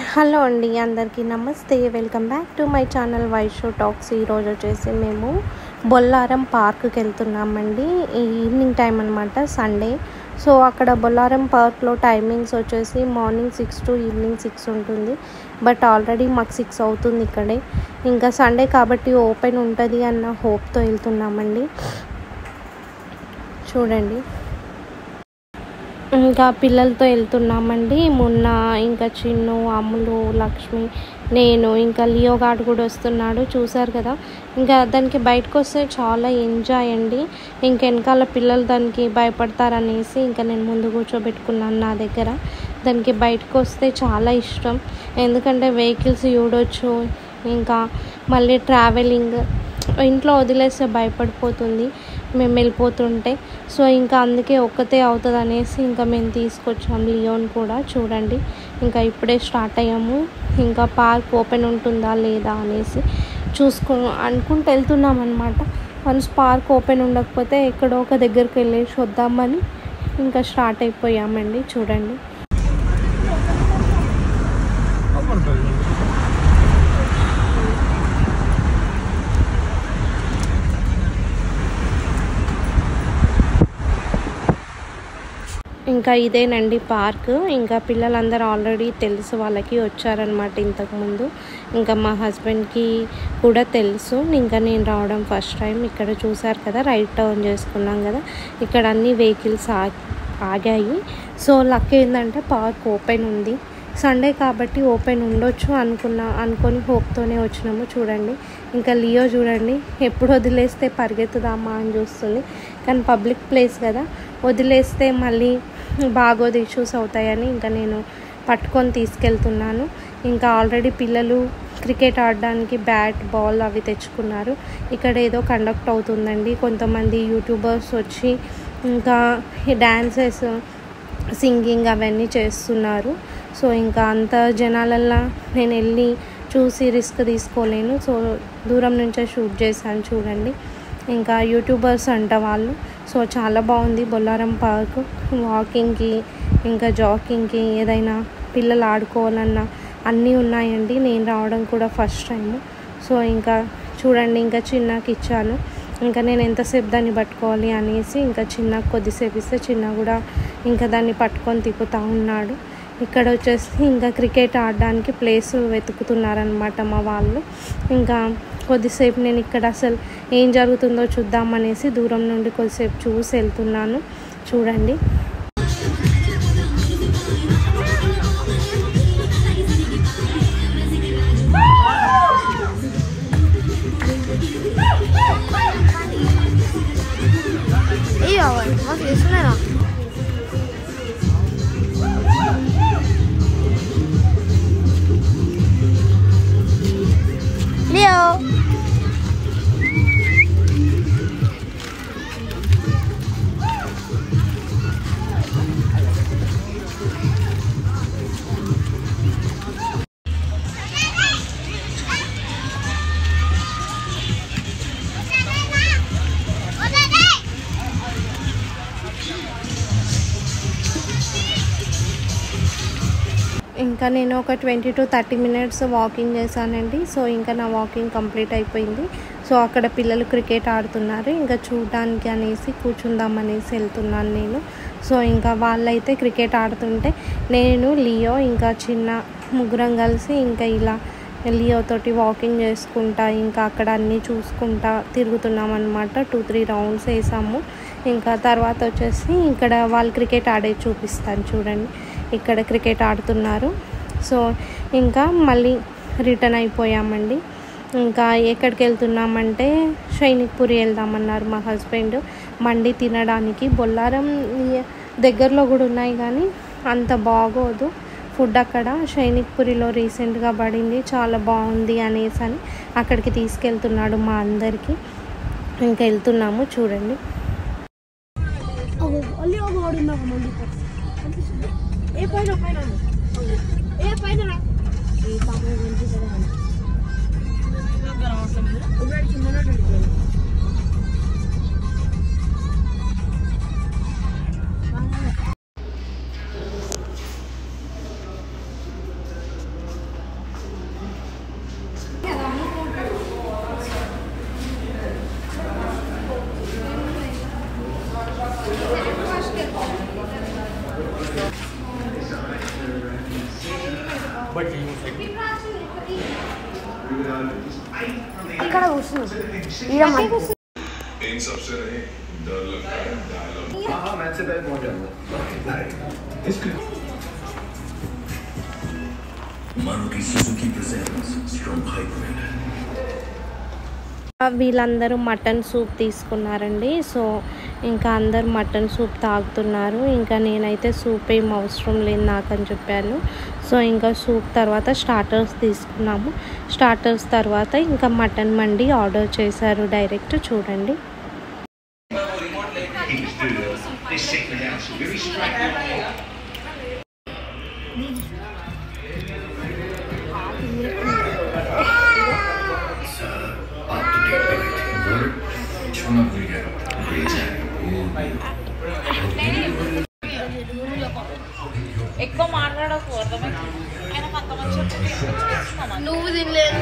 Hello అండి, అందరికీ నమస్తే. Welcome back to my channel Vaisho talks. ఈరోజు వచ్చేసి మేము బొల్లారం పార్క్కి వెళ్తున్నామండి. ఈవినింగ్ టైం అనమాట, సండే. సో అక్కడ బొల్లారం పార్క్లో టైమింగ్స్ వచ్చేసి మార్నింగ్ 6 to ఈవినింగ్ 6 ఉంటుంది. బట్ ఆల్రెడీ మాకు 6 అవుతుంది ఇక్కడే. ఇంకా సండే కాబట్టి ఓపెన్ ఉంటుంది అన్న హోప్తో వెళ్తున్నామండి. చూడండి, ఇంకా పిల్లలతో వెళ్తున్నామండి. మొన్న ఇంకా చిన్ను, అమ్ములు, లక్ష్మి, నేను, ఇంకా లియో గార్డ్ కూడా వస్తున్నాడు, చూసారు కదా. ఇంకా దానికి బయటకు వస్తే చాలా ఎంజాయ్ అండి. ఇంక వెనకాల పిల్లలు దానికి భయపడతారనేసి ఇంకా నేను ముందు కూర్చోబెట్టుకున్నాను నా దగ్గర. దానికి బయటకు వస్తే చాలా ఇష్టం, ఎందుకంటే వెహికల్స్ చూడొచ్చు. ఇంకా మళ్ళీ ట్రావెలింగ్ ఇంట్లో వదిలేస్తే భయపడిపోతుంది మేము వెళ్ళిపోతుంటే. సో ఇంకా అందుకే ఒక్కతే అవుతుంది అనేసి ఇంకా మేము తీసుకొచ్చాం లియోని కూడా. చూడండి, ఇంకా ఇప్పుడే స్టార్ట్ అయ్యాము. ఇంకా పార్క్ ఓపెన్ ఉంటుందా లేదా అనేసి అనుకుంటూ వెళ్తున్నాం అనమాట. వన్స్ పార్క్ ఓపెన్ ఉండకపోతే ఎక్కడో ఒక దగ్గరికి వెళ్ళేసి వద్దామని ఇంకా స్టార్ట్ అయిపోయామండి. చూడండి, ఇంకా ఇదేనండి పార్క్. ఇంకా పిల్లలందరూ ఆల్రెడీ తెలుసు, వాళ్ళకి వచ్చారనమాట ఇంతకుముందు. ఇంకా మా హస్బెండ్కి కూడా తెలుసు. ఇంకా నేను రావడం ఫస్ట్ టైం. ఇక్కడ చూసారు కదా, రైట్ టర్న్ చేసుకున్నాం కదా, ఇక్కడ అన్ని వెహికల్స్ ఆగాయి. సో లక్ ఏంటంటే పార్క్ ఓపెన్ ఉంది. సండే కాబట్టి ఓపెన్ ఉండొచ్చు అనుకొని హోప్తోనే వచ్చినాము. చూడండి, ఇంకా లియో చూడండి, ఎప్పుడు వదిలేస్తే పరిగెత్తుదామా అని చూస్తుంది. కానీ పబ్లిక్ ప్లేస్ కదా, వదిలేస్తే మళ్ళీ బాగోదు, ఇష్యూస్ అవుతాయని ఇంకా నేను పట్టుకొని తీసుకెళ్తున్నాను. ఇంకా ఆల్రెడీ పిల్లలు క్రికెట్ ఆడడానికి బ్యాట్, బాల్ అవి తెచ్చుకున్నారు. ఇక్కడ ఏదో కండక్ట్ అవుతుందండి. కొంతమంది యూట్యూబర్స్ వచ్చి ఇంకా డ్యాన్సెస్, సింగింగ్ అవన్నీ చేస్తున్నారు. సో ఇంకా అంత జనాలల్లో నేను వెళ్ళి చూసి రిస్క్ తీసుకోలేను. సో దూరం నుంచే షూట్ చేశాను. చూడండి, ఇంకా యూట్యూబర్స్ అంట వాళ్ళు. సో చాలా బాగుంది బొల్లారం పార్క్. వాకింగ్కి, ఇంకా జాకింగ్కి, ఏదైనా పిల్లలు ఆడుకోవాలన్నా అన్నీ ఉన్నాయండి. నేను రావడం కూడా ఫస్ట్ టైము. సో ఇంకా చూడండి, ఇంకా చిన్నకి ఇచ్చాను. ఇంకా నేను ఎంతసేపు దాన్ని పట్టుకోవాలి అనేసి ఇంకా చిన్నకి కొద్దిసేపు ఇస్తే చిన్న కూడా ఇంకా దాన్ని పట్టుకొని తిప్పుతూ ఉన్నాడు. ఇక్కడ వచ్చేసి ఇంకా క్రికెట్ ఆడడానికి ప్లేస్ వెతుకుతున్నారనమాట మా వాళ్ళు. ఇంకా కొద్దిసేపు నేను ఇక్కడ అసలు ఏం జరుగుతుందో చూద్దామనేసి దూరం నుండి కొద్దిసేపు చూసి వెళ్తున్నాను. చూడండి, ఇంకా నేను ఒక 20 to 30 minutes వాకింగ్ చేశానండి. సో ఇంకా నా వాకింగ్ కంప్లీట్ అయిపోయింది. సో అక్కడ పిల్లలు క్రికెట్ ఆడుతున్నారు. ఇంకా చూడడానికి అనేసి కూర్చుందామనేసి వెళ్తున్నాను నేను. సో ఇంకా వాళ్ళైతే క్రికెట్ ఆడుతుంటే నేను, లియో, ఇంకా చిన్న ముగ్గురం కలిసి ఇంకా ఇలా లియోతోటి వాకింగ్ చేసుకుంటా ఇంకా అక్కడ అన్నీ చూసుకుంటా తిరుగుతున్నాం అనమాట. 2-3 రౌండ్స్ వేసాము. ఇంకా తర్వాత వచ్చేసి ఇక్కడ వాళ్ళు క్రికెట్ ఆడేది చూపిస్తాను. చూడండి, ఇక్కడ క్రికెట్ ఆడుతున్నారు. సో ఇంకా మళ్ళీ రిటర్న్ అయిపోయామండి. ఇంకా ఎక్కడికి వెళ్తున్నామంటే సైనిక్పురి వెళ్దామన్నారు మా హస్బెండ్, మండి తినడానికి. బొల్లారం దగ్గరలో కూడా ఉన్నాయి కానీ అంత బాగోదు ఫుడ్ అక్కడ. సైనిక్పురిలో రీసెంట్గా పడింది, చాలా బాగుంది అనేసి అని అక్కడికి తీసుకెళ్తున్నాడు మా అందరికీ. ఇంకా వెళ్తున్నాము. చూడండి, ఇక్కడ కూర్చున్నాం Maruti Suzuki presents Strong Hybrid. వీళ్ళందరూ మటన్ సూప్ తీసుకున్నారండి. సో ఇంకా అందరు మటన్ సూప్ తాగుతున్నారు. ఇంకా నేనైతే సూప్ ఏం అవసరం లేదు నాకు అని చెప్పాను. సో ఇంకా సూప్ తర్వాత స్టార్టర్స్ తీసుకున్నాము. స్టార్టర్స్ తర్వాత ఇంకా మటన్ మండి ఆర్డర్ చేశారు డైరెక్ట్. చూడండి. ఎక్కువ మాట్లాడకూడదు. నువ్వు తినలేదు.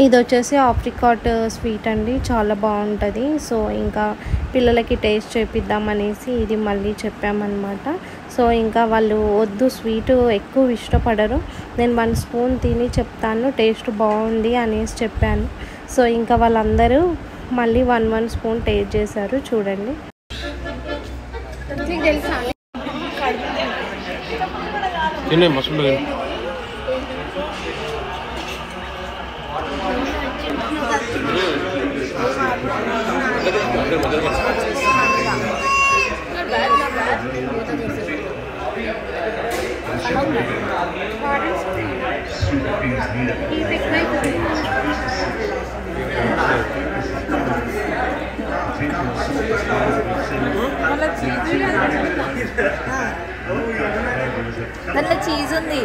ఇది వచ్చేసి ఆప్రికాట్ స్వీట్ అండి, చాలా బాగుంటుంది. సో ఇంకా పిల్లలకి టేస్ట్ చేపిద్దామనేసి ఇది మళ్ళీ చెప్పామన్నమాట. సో ఇంకా వాళ్ళు వద్దు స్వీట్ ఎక్కువ ఇష్టపడరు, నేను 1 స్పూన్ తిని చెప్తాను టేస్ట్ బాగుంది అనేసి చెప్పాను. సో ఇంకా వాళ్ళందరూ మళ్ళీ 1 స్పూన్ టేస్ట్ చేశారు. చూడండి. దాంట్లో చీజ్ ఉంది.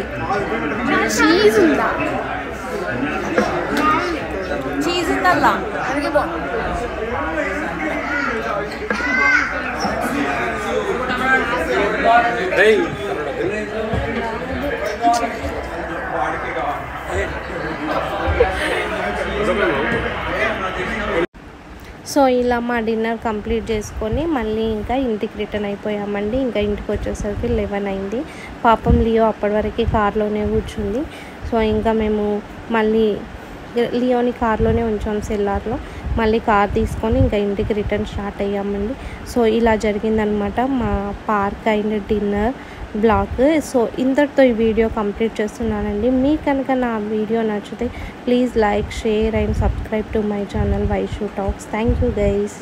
చీజ్ ఉందా? చీజ్ ఉందల్లా. అందుకే బాగుంది. సో ఇలా మా డిన్నర్ కంప్లీట్ చేసుకొని మళ్ళీ ఇంకా ఇంటికి రిటర్న్ అయిపోయామండి. ఇంకా ఇంటికి వచ్చేసరికి 11 అయింది. పాపం లియో అప్పటి వరకు కార్లోనే కూర్చుంది. సో ఇంకా మేము మళ్ళీ లియోని కార్లోనే ఉంచాం సెల్లార్లో. మళ్ళీ కార్ తీసుకొని ఇంకా ఇంటికి రిటర్న్ స్టార్ట్ అయ్యామండి. సో ఇలా జరిగిందనమాట మా park and dinner blog. So ఇంతటితో ఈ వీడియో కంప్లీట్ చేస్తున్నానండి. మీకు కనుక నా వీడియో నచ్చితే please like, share and subscribe to my channel Vaishu talks. Thank you guys.